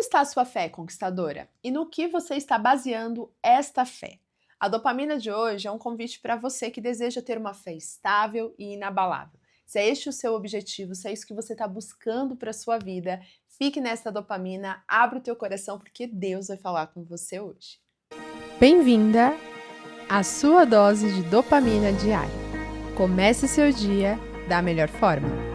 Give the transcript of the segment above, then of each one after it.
está a sua fé, conquistadora? E no que você está baseando esta fé? A dopamina de hoje é um convite para você que deseja ter uma fé estável e inabalável. Se é este o seu objetivo, se é isso que você está buscando para a sua vida, fique nessa dopamina, abra o teu coração porque Deus vai falar com você hoje. Bem-vinda à sua dose de dopamina diária. Comece seu dia da melhor forma.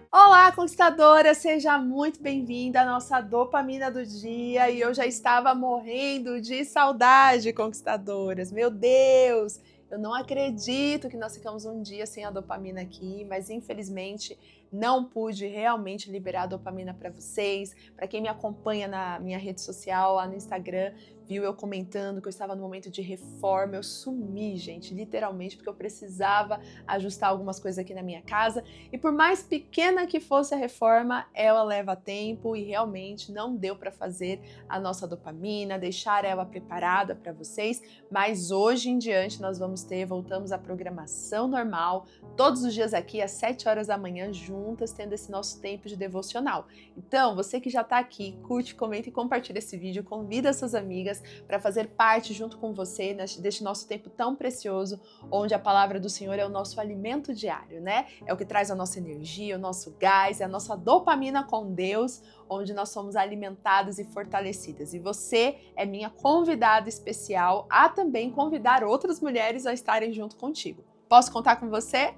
Olá, conquistadora! Seja muito bem-vinda à nossa dopamina do dia. E eu já estava morrendo de saudade, conquistadoras. Meu Deus! Eu não acredito que nós ficamos um dia sem a dopamina aqui, mas infelizmente não pude realmente liberar a dopamina para vocês. Para quem me acompanha na minha rede social, lá no Instagram, viu eu comentando que eu estava no momento de reforma. Eu sumi, gente, literalmente, porque eu precisava ajustar algumas coisas aqui na minha casa. E por mais pequena que fosse a reforma, ela leva tempo e realmente não deu para fazer a nossa dopamina, deixar ela preparada para vocês. Mas hoje em diante nós voltamos à programação normal, todos os dias aqui às 7 horas da manhã, juntas, tendo esse nosso tempo de devocional. Então, você que já está aqui, curte, comenta e compartilha esse vídeo, convida suas amigas para fazer parte junto com você deste nosso tempo tão precioso, onde a palavra do Senhor é o nosso alimento diário, né? É o que traz a nossa energia, o nosso gás, é a nossa dopamina com Deus, onde nós somos alimentadas e fortalecidas. E você é minha convidada especial a também convidar outras mulheres a estarem junto contigo. Posso contar com você?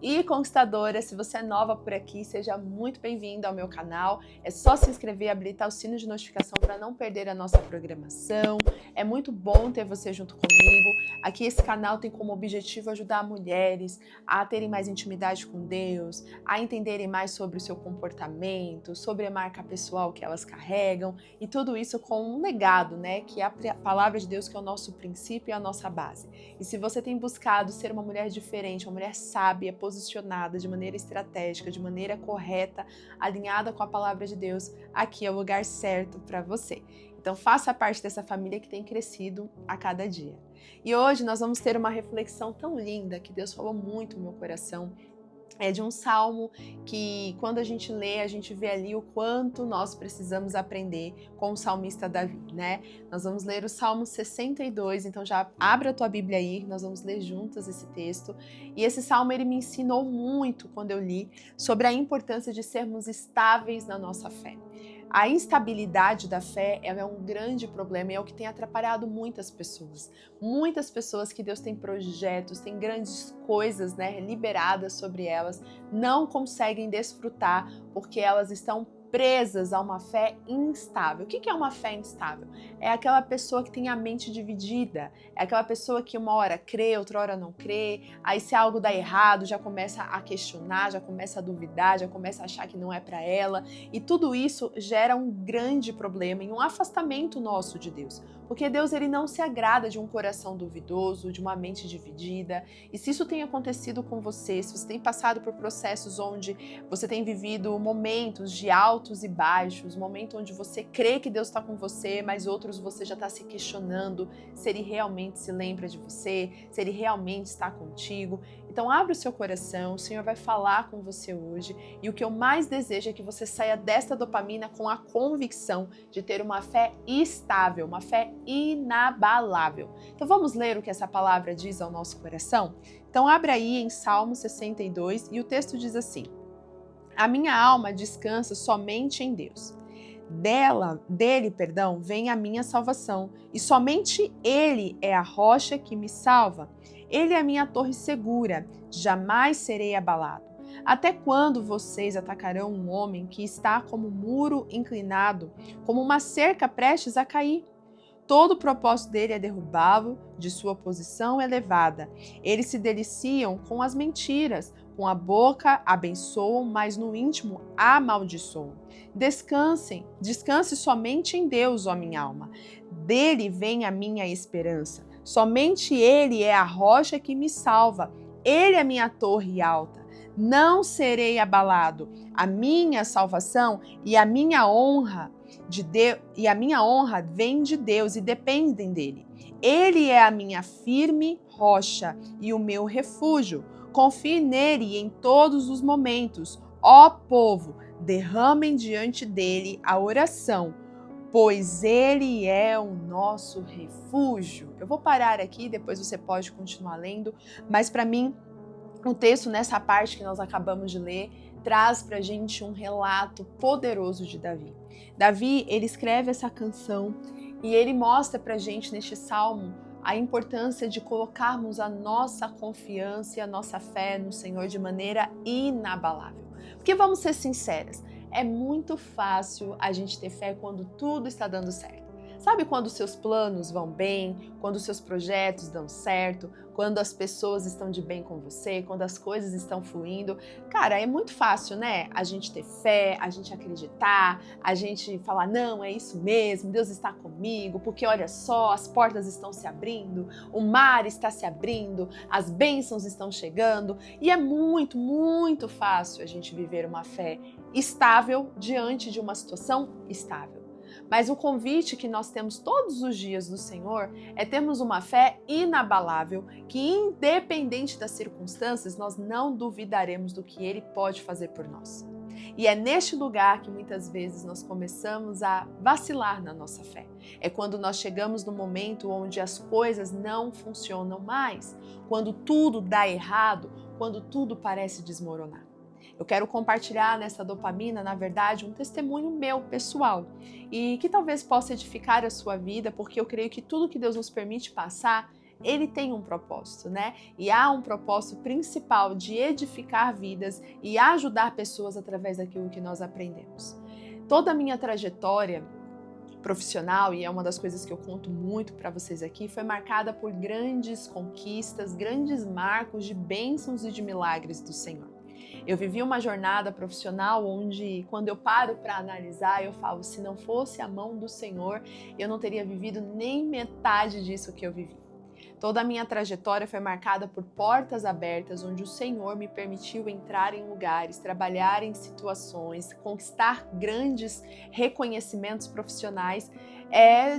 E conquistadora, se você é nova por aqui, seja muito bem-vinda ao meu canal. É só se inscrever e habilitar o sino de notificação para não perder a nossa programação. É muito bom ter você junto comigo. Aqui esse canal tem como objetivo ajudar mulheres a terem mais intimidade com Deus, a entenderem mais sobre o seu comportamento, sobre a marca pessoal que elas carregam e tudo isso com um legado, né? Que é a palavra de Deus, que é o nosso princípio e a nossa base. E se você tem buscado ser uma mulher diferente, uma mulher sábia, posicionada de maneira estratégica, de maneira correta, alinhada com a palavra de Deus, aqui é o lugar certo para você. Então faça parte dessa família que tem crescido a cada dia. E hoje nós vamos ter uma reflexão tão linda que Deus falou muito no meu coração. É de um salmo que, quando a gente lê, a gente vê ali o quanto nós precisamos aprender com o salmista Davi, né? Nós vamos ler o Salmo 62, então já abra a tua Bíblia aí, nós vamos ler juntas esse texto. E esse salmo, ele me ensinou muito, quando eu li, sobre a importância de sermos estáveis na nossa fé. A instabilidade da fé é um grande problema e é o que tem atrapalhado muitas pessoas. Muitas pessoas que Deus tem projetos, tem grandes coisas, né, liberadas sobre elas, não conseguem desfrutar porque elas estão presas a uma fé instável. O que é uma fé instável? É aquela pessoa que tem a mente dividida, é aquela pessoa que uma hora crê, outra hora não crê, aí se algo dá errado já começa a questionar, já começa a duvidar, já começa a achar que não é para ela, e tudo isso gera um grande problema e um afastamento nosso de Deus. Porque Deus, ele não se agrada de um coração duvidoso, de uma mente dividida. E se isso tem acontecido com você, se você tem passado por processos onde você tem vivido momentos de altos e baixos, momentos onde você crê que Deus está com você, mas outros você já está se questionando se Ele realmente se lembra de você, se Ele realmente está contigo. Então abre o seu coração, o Senhor vai falar com você hoje. E o que eu mais desejo é que você saia desta dopamina com a convicção de ter uma fé estável, uma fé inabalável. Então vamos ler o que essa palavra diz ao nosso coração? Então abre aí em Salmo 62 e o texto diz assim: a minha alma descansa somente em Deus. Dele, vem a minha salvação, e somente Ele é a rocha que me salva. Ele é a minha torre segura, jamais serei abalado. Até quando vocês atacarão um homem que está como muro inclinado, como uma cerca prestes a cair? Todo o propósito dele é derrubá-lo de sua posição elevada. Eles se deliciam com as mentiras, com a boca abençoam, mas no íntimo amaldiçoam. Descanse somente em Deus, ó minha alma. Dele vem a minha esperança. Somente Ele é a rocha que me salva. Ele é a minha torre alta. Não serei abalado. A minha salvação e a minha honra vem de Deus e dependem dele. Ele é a minha firme rocha e o meu refúgio. Confie nele em todos os momentos. Ó povo, derramem diante dele a oração, pois ele é o nosso refúgio. Eu vou parar aqui, depois você pode continuar lendo, mas para mim, o texto nessa parte que nós acabamos de ler traz para a gente um relato poderoso de Davi. Davi, ele escreve essa canção e ele mostra para a gente neste salmo a importância de colocarmos a nossa confiança e a nossa fé no Senhor de maneira inabalável. Porque vamos ser sinceras, é muito fácil a gente ter fé quando tudo está dando certo. Sabe quando os seus planos vão bem, quando os seus projetos dão certo, quando as pessoas estão de bem com você, quando as coisas estão fluindo? Cara, é muito fácil, né? A gente ter fé, a gente acreditar, a gente falar, não, é isso mesmo, Deus está comigo, porque olha só, as portas estão se abrindo, o mar está se abrindo, as bênçãos estão chegando, e é muito, muito fácil a gente viver uma fé estável diante de uma situação estável. Mas o convite que nós temos todos os dias do Senhor é termos uma fé inabalável, que independente das circunstâncias, nós não duvidaremos do que Ele pode fazer por nós. E é neste lugar que muitas vezes nós começamos a vacilar na nossa fé. É quando nós chegamos no momento onde as coisas não funcionam mais, quando tudo dá errado, quando tudo parece desmoronar. Eu quero compartilhar nessa dopamina, na verdade, um testemunho meu, pessoal, e que talvez possa edificar a sua vida, porque eu creio que tudo que Deus nos permite passar, Ele tem um propósito, né? E há um propósito principal de edificar vidas e ajudar pessoas através daquilo que nós aprendemos. Toda a minha trajetória profissional, e é uma das coisas que eu conto muito para vocês aqui, foi marcada por grandes conquistas, grandes marcos de bênçãos e de milagres do Senhor. Eu vivi uma jornada profissional onde, quando eu paro para analisar, eu falo, se não fosse a mão do Senhor, eu não teria vivido nem metade disso que eu vivi. Toda a minha trajetória foi marcada por portas abertas, onde o Senhor me permitiu entrar em lugares, trabalhar em situações, conquistar grandes reconhecimentos profissionais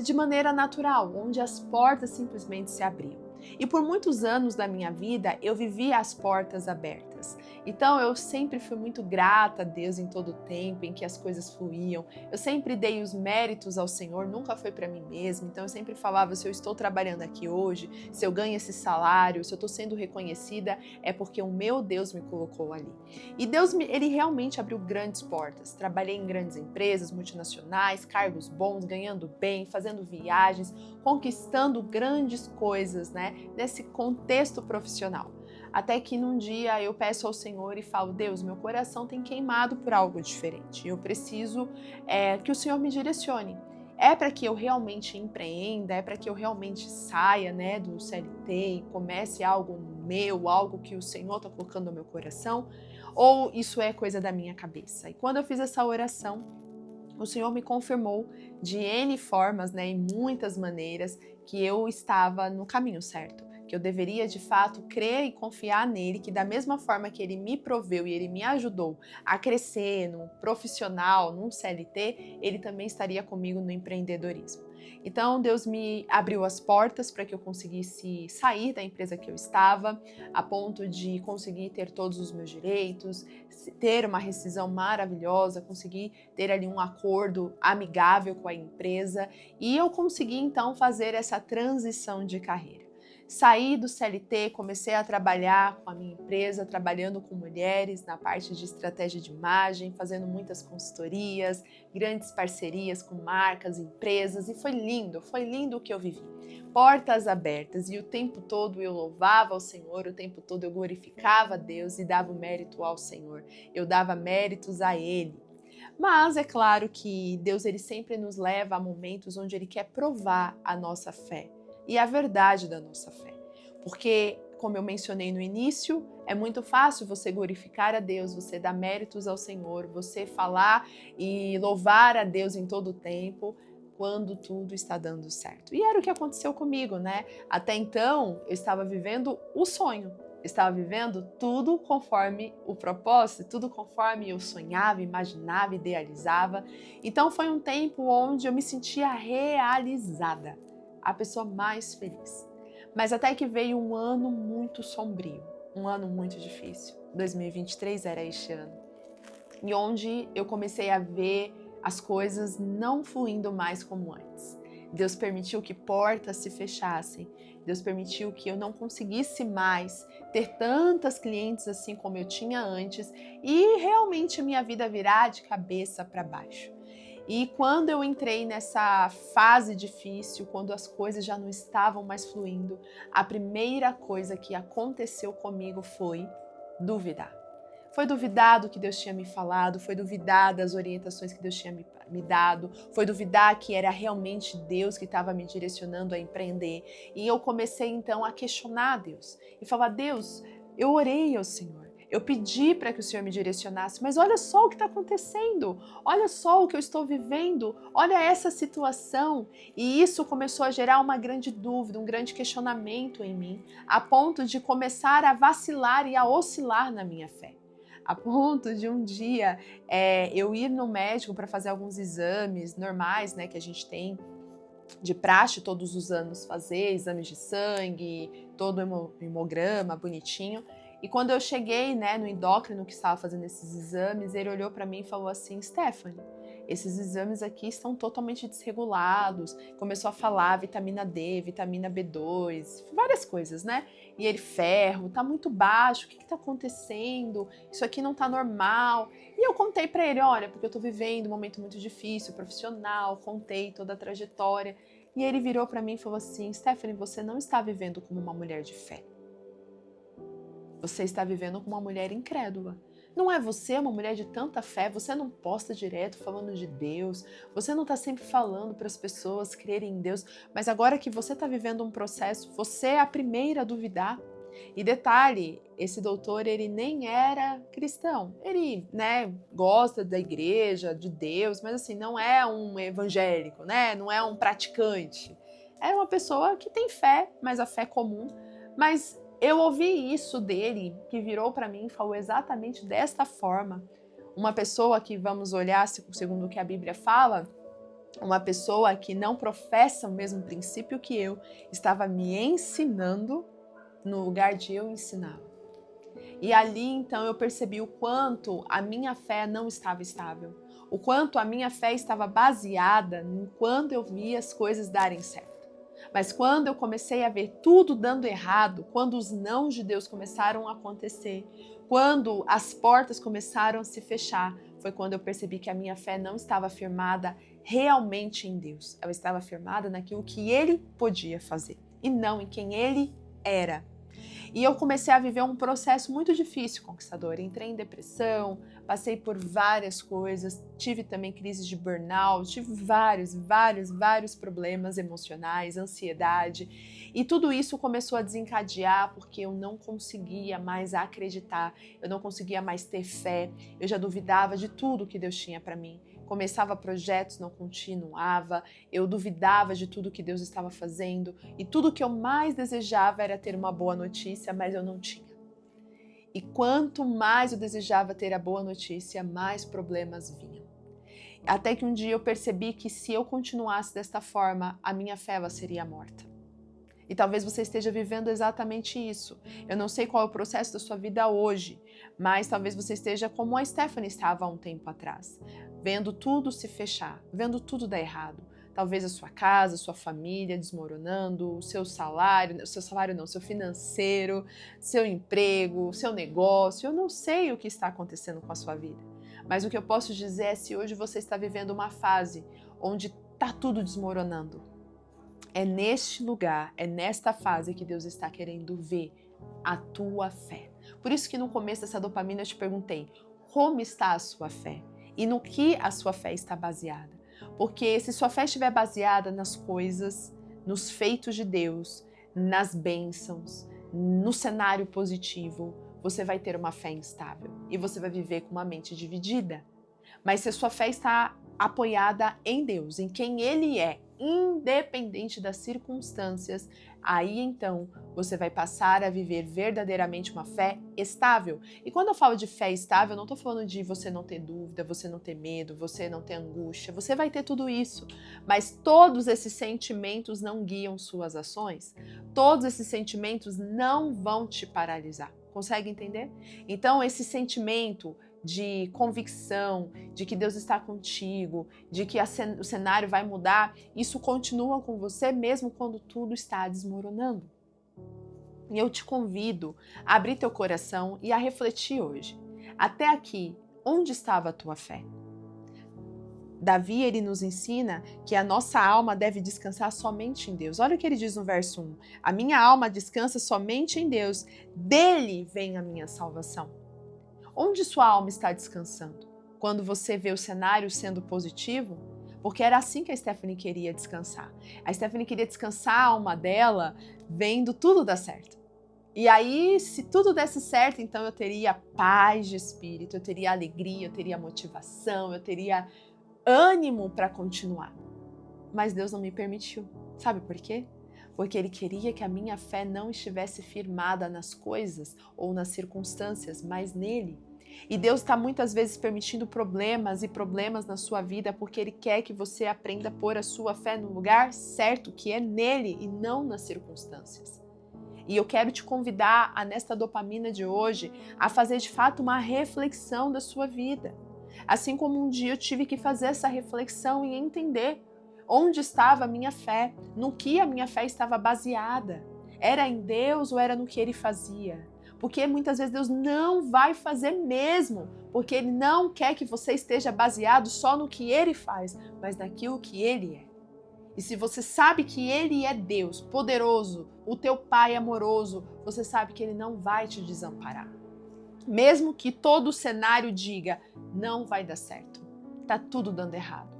de maneira natural, onde as portas simplesmente se abriam. E por muitos anos da minha vida, eu vivi as portas abertas. Então, eu sempre fui muito grata a Deus em todo o tempo em que as coisas fluíam. Eu sempre dei os méritos ao Senhor, nunca foi para mim mesma. Então, eu sempre falava, se eu estou trabalhando aqui hoje, se eu ganho esse salário, se eu estou sendo reconhecida, é porque o meu Deus me colocou ali. E Deus, Ele realmente abriu grandes portas. Trabalhei em grandes empresas, multinacionais, cargos bons, ganhando bem, fazendo viagens, conquistando grandes coisas, né, nesse contexto profissional. Até que num dia eu peço ao Senhor e falo, Deus, meu coração tem queimado por algo diferente. Eu preciso que o Senhor me direcione. É para que eu realmente empreenda, é para que eu realmente saia, né, do CLT e comece algo meu, algo que o Senhor está colocando no meu coração? Ou isso é coisa da minha cabeça? E quando eu fiz essa oração, o Senhor me confirmou de N formas, né, em muitas maneiras, que eu estava no caminho certo, que eu deveria de fato crer e confiar nele, que da mesma forma que ele me proveu e ele me ajudou a crescer no profissional, num CLT, ele também estaria comigo no empreendedorismo. Então Deus me abriu as portas para que eu conseguisse sair da empresa que eu estava, a ponto de conseguir ter todos os meus direitos, ter uma rescisão maravilhosa, conseguir ter ali um acordo amigável com a empresa, e eu consegui então fazer essa transição de carreira. Saí do CLT, comecei a trabalhar com a minha empresa, trabalhando com mulheres na parte de estratégia de imagem, fazendo muitas consultorias, grandes parcerias com marcas, empresas, e foi lindo o que eu vivi. Portas abertas, e o tempo todo eu louvava ao Senhor, o tempo todo eu glorificava a Deus e dava o mérito ao Senhor, eu dava méritos a Ele. Mas é claro que Deus, ele sempre nos leva a momentos onde Ele quer provar a nossa fé e a verdade da nossa fé. Porque, como eu mencionei no início, é muito fácil você glorificar a Deus, você dar méritos ao Senhor, você falar e louvar a Deus em todo o tempo, quando tudo está dando certo. E era o que aconteceu comigo, né? Até então, eu estava vivendo o sonho. Estava vivendo tudo conforme o propósito, tudo conforme eu sonhava, imaginava, idealizava. Então foi um tempo onde eu me sentia realizada, a pessoa mais feliz. Mas até que veio um ano muito sombrio, um ano muito difícil. 2023 era este ano. e onde eu comecei a ver as coisas não fluindo mais como antes. Deus permitiu que portas se fechassem. Deus permitiu que eu não conseguisse mais ter tantas clientes assim como eu tinha antes e realmente minha vida virar de cabeça para baixo. E quando eu entrei nessa fase difícil, quando as coisas já não estavam mais fluindo, a primeira coisa que aconteceu comigo foi duvidar. Foi duvidar do que Deus tinha me falado, foi duvidar das orientações que Deus tinha me dado, foi duvidar que era realmente Deus que estava me direcionando a empreender. E eu comecei então a questionar Deus e falar: Deus, eu orei ao Senhor, eu pedi para que o Senhor me direcionasse, mas olha só o que está acontecendo, olha só o que eu estou vivendo, olha essa situação. E isso começou a gerar uma grande dúvida, um grande questionamento em mim, a ponto de começar a vacilar e a oscilar na minha fé. A ponto de um dia eu ir no médico para fazer alguns exames normais, né, que a gente tem de praxe todos os anos fazer, exames de sangue, todo hemograma bonitinho. E quando eu cheguei, né, no endócrino que estava fazendo esses exames, ele olhou para mim e falou assim: Stephanie, esses exames aqui estão totalmente desregulados. Começou a falar vitamina D, vitamina B2, várias coisas, né? E ele, ferro, tá muito baixo, o que tá acontecendo? Isso aqui não tá normal. E eu contei para ele: olha, porque eu tô vivendo um momento muito difícil, profissional, contei toda a trajetória. E ele virou para mim e falou assim: Stephanie, você não está vivendo como uma mulher de fé. Você está vivendo como uma mulher incrédula. Não é você uma mulher de tanta fé, você não posta direto falando de Deus, você não está sempre falando para as pessoas crerem em Deus, mas agora que você está vivendo um processo, você é a primeira a duvidar. E detalhe, esse doutor, ele nem era cristão, ele, né, gosta da igreja, de Deus, mas assim, não é um evangélico, né, não é um praticante. É uma pessoa que tem fé, mas a fé comum, mas eu ouvi isso dele, que virou para mim e falou exatamente desta forma. Uma pessoa que, vamos olhar segundo o que a Bíblia fala, uma pessoa que não professa o mesmo princípio que eu, estava me ensinando no lugar de eu ensiná-lo. E ali, então, eu percebi o quanto a minha fé não estava estável, o quanto a minha fé estava baseada em quando eu via as coisas darem certo. Mas quando eu comecei a ver tudo dando errado, quando os nãos de Deus começaram a acontecer, quando as portas começaram a se fechar, foi quando eu percebi que a minha fé não estava firmada realmente em Deus. Ela estava firmada naquilo que Ele podia fazer e não em quem Ele era. E eu comecei a viver um processo muito difícil, conquistador. Entrei em depressão, passei por várias coisas, tive também crises de burnout, tive vários problemas emocionais, ansiedade. E tudo isso começou a desencadear porque eu não conseguia mais acreditar, eu não conseguia mais ter fé, eu já duvidava de tudo que Deus tinha para mim. Começava projetos, não continuava, eu duvidava de tudo que Deus estava fazendo e tudo que eu mais desejava era ter uma boa notícia, mas eu não tinha. E quanto mais eu desejava ter a boa notícia, mais problemas vinham. Até que um dia eu percebi que se eu continuasse desta forma, a minha fé ela seria morta. E talvez você esteja vivendo exatamente isso. Eu não sei qual é o processo da sua vida hoje, mas talvez você esteja como a Stephanie estava há um tempo atrás, vendo tudo se fechar, vendo tudo dar errado. Talvez a sua casa, a sua família desmoronando, o seu salário não, seu financeiro, seu emprego, seu negócio. Eu não sei o que está acontecendo com a sua vida. Mas o que eu posso dizer é se hoje você está vivendo uma fase onde está tudo desmoronando. É neste lugar, é nesta fase que Deus está querendo ver a tua fé. Por isso que no começo dessa dopamina eu te perguntei, como está a sua fé? E no que a sua fé está baseada? Porque se sua fé estiver baseada nas coisas, nos feitos de Deus, nas bênçãos, no cenário positivo, você vai ter uma fé instável e você vai viver com uma mente dividida. Mas se a sua fé está apoiada em Deus, em quem Ele é, independente das circunstâncias, aí então você vai passar a viver verdadeiramente uma fé estável. E quando eu falo de fé estável, eu não estou falando de você não ter dúvida, você não ter medo, você não ter angústia, você vai ter tudo isso. Mas todos esses sentimentos não guiam suas ações, todos esses sentimentos não vão te paralisar. Consegue entender? Então esse sentimento de convicção, de que Deus está contigo, de que o cenário vai mudar, isso continua com você mesmo quando tudo está desmoronando. E eu te convido a abrir teu coração e a refletir hoje. Até aqui, onde estava a tua fé? Davi, ele nos ensina que a nossa alma deve descansar somente em Deus. Olha o que ele diz no verso 1. A minha alma descansa somente em Deus, dele vem a minha salvação. Onde sua alma está descansando? Quando você vê o cenário sendo positivo? Porque era assim que a Stephanie queria descansar. A Stephanie queria descansar a alma dela vendo tudo dar certo. E aí, se tudo desse certo, então eu teria paz de espírito, eu teria alegria, eu teria motivação, eu teria ânimo para continuar. Mas Deus não me permitiu. Sabe por quê? Porque Ele queria que a minha fé não estivesse firmada nas coisas ou nas circunstâncias, mas nele. E Deus está muitas vezes permitindo problemas na sua vida porque Ele quer que você aprenda a pôr a sua fé no lugar certo, que é nele e não nas circunstâncias. E eu quero te convidar, nesta dopamina de hoje, a fazer de fato uma reflexão da sua vida. Assim como um dia eu tive que fazer essa reflexão e entender onde estava a minha fé, no que a minha fé estava baseada. Era em Deus ou era no que Ele fazia? Porque muitas vezes Deus não vai fazer mesmo, porque Ele não quer que você esteja baseado só no que Ele faz, mas naquilo que Ele é. E se você sabe que Ele é Deus, poderoso, o teu Pai amoroso, você sabe que Ele não vai te desamparar. Mesmo que todo o cenário diga, não vai dar certo, tá tudo dando errado.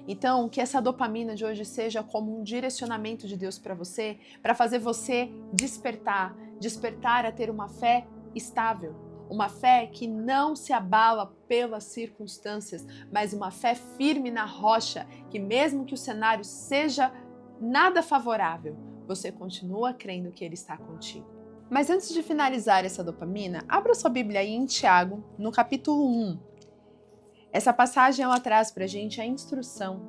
Então, que essa dopamina de hoje seja como um direcionamento de Deus para você, para fazer você despertar a ter uma fé estável, uma fé que não se abala pelas circunstâncias, mas uma fé firme na rocha, que mesmo que o cenário seja nada favorável, você continua crendo que Ele está contigo. Mas antes de finalizar essa dopamina, abra sua Bíblia aí em Tiago, no capítulo 1. Essa passagem ela traz para a gente a instrução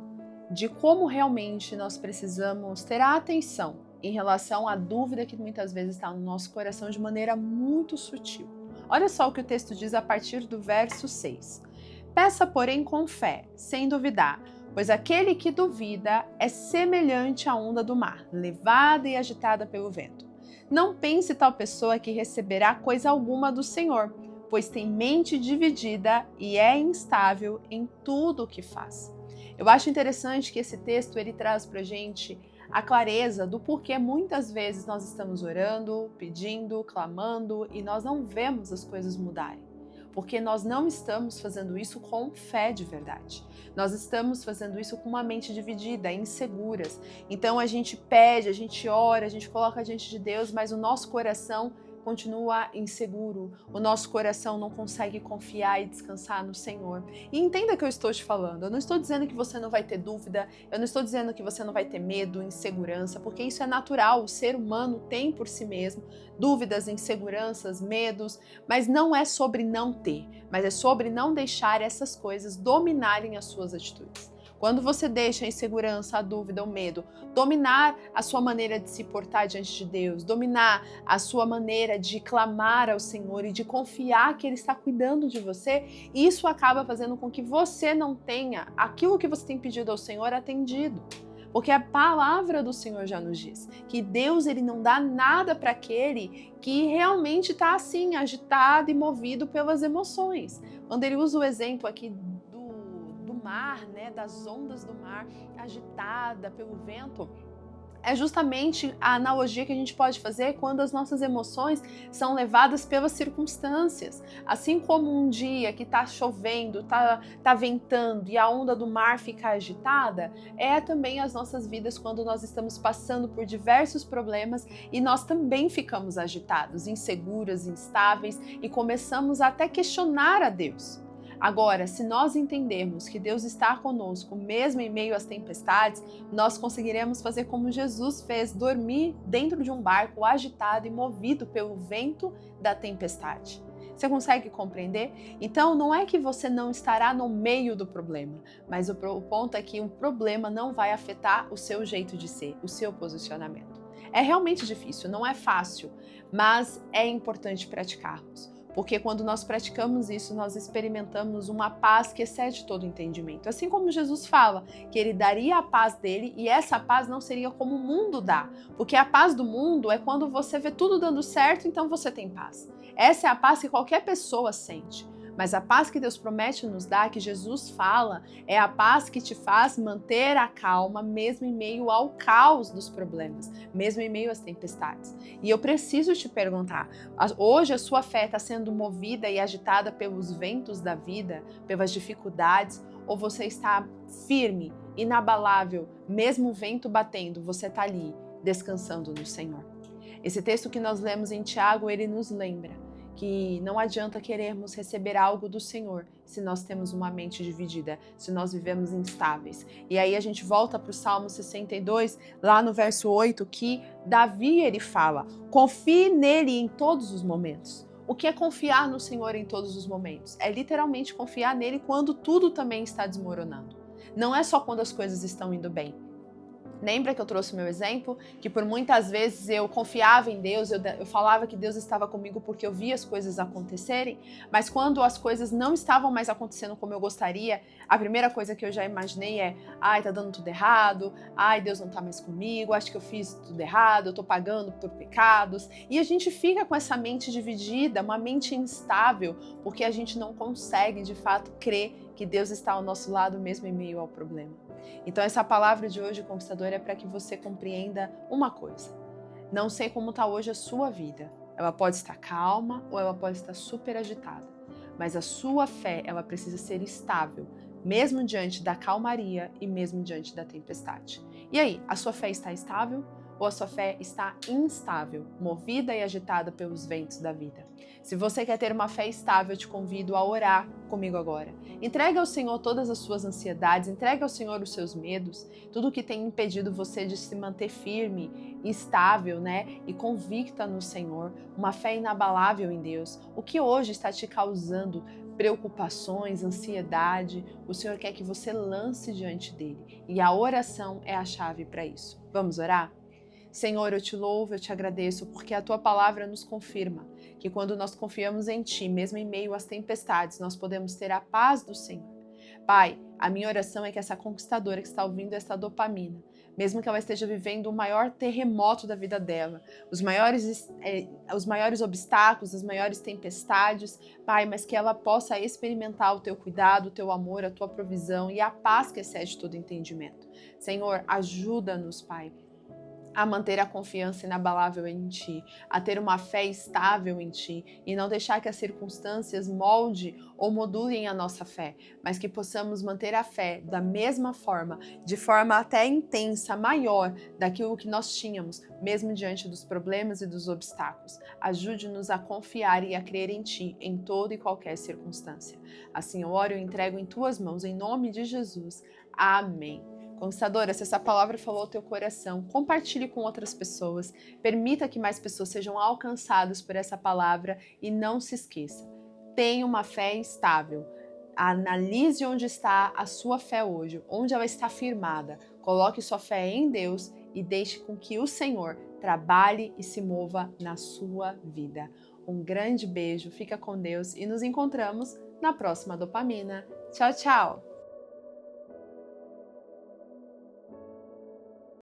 de como realmente nós precisamos ter a atenção em relação à dúvida que muitas vezes está no nosso coração de maneira muito sutil. Olha só o que o texto diz a partir do verso 6. Peça, porém, com fé, sem duvidar, pois aquele que duvida é semelhante à onda do mar, levada e agitada pelo vento. Não pense tal pessoa que receberá coisa alguma do Senhor, pois tem mente dividida e é instável em tudo o que faz. Eu acho interessante que esse texto ele traz pra gente a clareza do porquê muitas vezes nós estamos orando, pedindo, clamando e nós não vemos as coisas mudarem. Porque nós não estamos fazendo isso com fé de verdade. Nós estamos fazendo isso com uma mente dividida, inseguras. Então a gente pede, a gente ora, a gente coloca diante de Deus, mas o nosso coração continua inseguro, o nosso coração não consegue confiar e descansar no Senhor. E entenda que eu estou te falando, eu não estou dizendo que você não vai ter dúvida, eu não estou dizendo que você não vai ter medo, insegurança, porque isso é natural, o ser humano tem por si mesmo dúvidas, inseguranças, medos, mas não é sobre não ter, mas é sobre não deixar essas coisas dominarem as suas atitudes. Quando você deixa a insegurança, a dúvida, o medo dominar a sua maneira de se portar diante de Deus, dominar a sua maneira de clamar ao Senhor e de confiar que Ele está cuidando de você, isso acaba fazendo com que você não tenha aquilo que você tem pedido ao Senhor atendido. Porque a palavra do Senhor já nos diz que Deus ele não dá nada para aquele que realmente está assim, agitado e movido pelas emoções. Quando ele usa o exemplo aqui do mar, né, das ondas do mar agitada pelo vento, é justamente a analogia que a gente pode fazer quando as nossas emoções são levadas pelas circunstâncias. Assim como um dia que está chovendo, tá ventando e a onda do mar fica agitada, é também as nossas vidas quando nós estamos passando por diversos problemas e nós também ficamos agitados, inseguros, instáveis e começamos a até questionar a Deus. Agora, se nós entendermos que Deus está conosco, mesmo em meio às tempestades, nós conseguiremos fazer como Jesus fez, dormir dentro de um barco agitado e movido pelo vento da tempestade. Você consegue compreender? Então, não é que você não estará no meio do problema, mas o ponto é que o problema não vai afetar o seu jeito de ser, o seu posicionamento. É realmente difícil, não é fácil, mas é importante praticarmos. porque quando nós praticamos isso, nós experimentamos uma paz que excede todo entendimento. Assim como Jesus fala que ele daria a paz dele e essa paz não seria como o mundo dá, porque a paz do mundo é quando você vê tudo dando certo, então você tem paz. Essa é a paz que qualquer pessoa sente. Mas a paz que Deus promete nos dar, que Jesus fala, é a paz que te faz manter a calma mesmo em meio ao caos dos problemas, mesmo em meio às tempestades. E eu preciso te perguntar, hoje a sua fé está sendo movida e agitada pelos ventos da vida, pelas dificuldades, ou você está firme, inabalável, mesmo o vento batendo, você está ali, descansando no Senhor? Esse texto que nós lemos em Tiago, ele nos lembra que não adianta querermos receber algo do Senhor se nós temos uma mente dividida, se nós vivemos instáveis. E aí a gente volta para o Salmo 62, lá no verso 8, que Davi ele fala, confie nele em todos os momentos. O que é confiar no Senhor em todos os momentos? É literalmente confiar nele quando tudo também está desmoronando. Não é só quando as coisas estão indo bem. Lembra que eu trouxe o meu exemplo? Que por muitas vezes eu confiava em Deus, eu falava que Deus estava comigo porque eu via as coisas acontecerem, mas quando as coisas não estavam mais acontecendo como eu gostaria, a primeira coisa que eu já imaginei é, ai, tá dando tudo errado, ai, Deus não tá mais comigo, acho que eu fiz tudo errado, eu tô pagando por pecados. E a gente fica com essa mente dividida, uma mente instável, porque a gente não consegue, de fato, crer que Deus está ao nosso lado mesmo em meio ao problema. Então essa palavra de hoje, conquistador, é para que você compreenda uma coisa. Não sei como está hoje a sua vida. Ela pode estar calma ou ela pode estar super agitada. Mas a sua fé, ela precisa ser estável, mesmo diante da calmaria e mesmo diante da tempestade. E aí, a sua fé está estável ou a sua fé está instável, movida e agitada pelos ventos da vida? Se você quer ter uma fé estável, eu te convido a orar comigo agora. Entregue ao Senhor todas as suas ansiedades, entregue ao Senhor os seus medos, tudo que tem impedido você de se manter firme, estável, e convicta no Senhor, uma fé inabalável em Deus. O que hoje está te causando preocupações, ansiedade, o Senhor quer que você lance diante dele. E a oração é a chave para isso. Vamos orar? Senhor, eu te louvo, eu te agradeço, porque a tua palavra nos confirma que quando nós confiamos em ti, mesmo em meio às tempestades, nós podemos ter a paz do Senhor. Pai, a minha oração é que essa conquistadora que está ouvindo esta dopamina, mesmo que ela esteja vivendo o maior terremoto da vida dela, os maiores obstáculos, as maiores tempestades, Pai, mas que ela possa experimentar o teu cuidado, o teu amor, a tua provisão e a paz que excede todo entendimento. Senhor, ajuda-nos, Pai, a manter a confiança inabalável em Ti, a ter uma fé estável em Ti e não deixar que as circunstâncias molde ou modulem a nossa fé, mas que possamos manter a fé da mesma forma, de forma até intensa, maior daquilo que nós tínhamos, mesmo diante dos problemas e dos obstáculos. Ajude-nos a confiar e a crer em Ti em toda e qualquer circunstância. Assim eu oro e entrego em Tuas mãos, em nome de Jesus. Amém. Conquistadora, se essa palavra falou ao teu coração, compartilhe com outras pessoas, permita que mais pessoas sejam alcançadas por essa palavra e não se esqueça, tenha uma fé estável, analise onde está a sua fé hoje, onde ela está firmada, coloque sua fé em Deus e deixe com que o Senhor trabalhe e se mova na sua vida. Um grande beijo, fica com Deus e nos encontramos na próxima Dopamina. Tchau, tchau!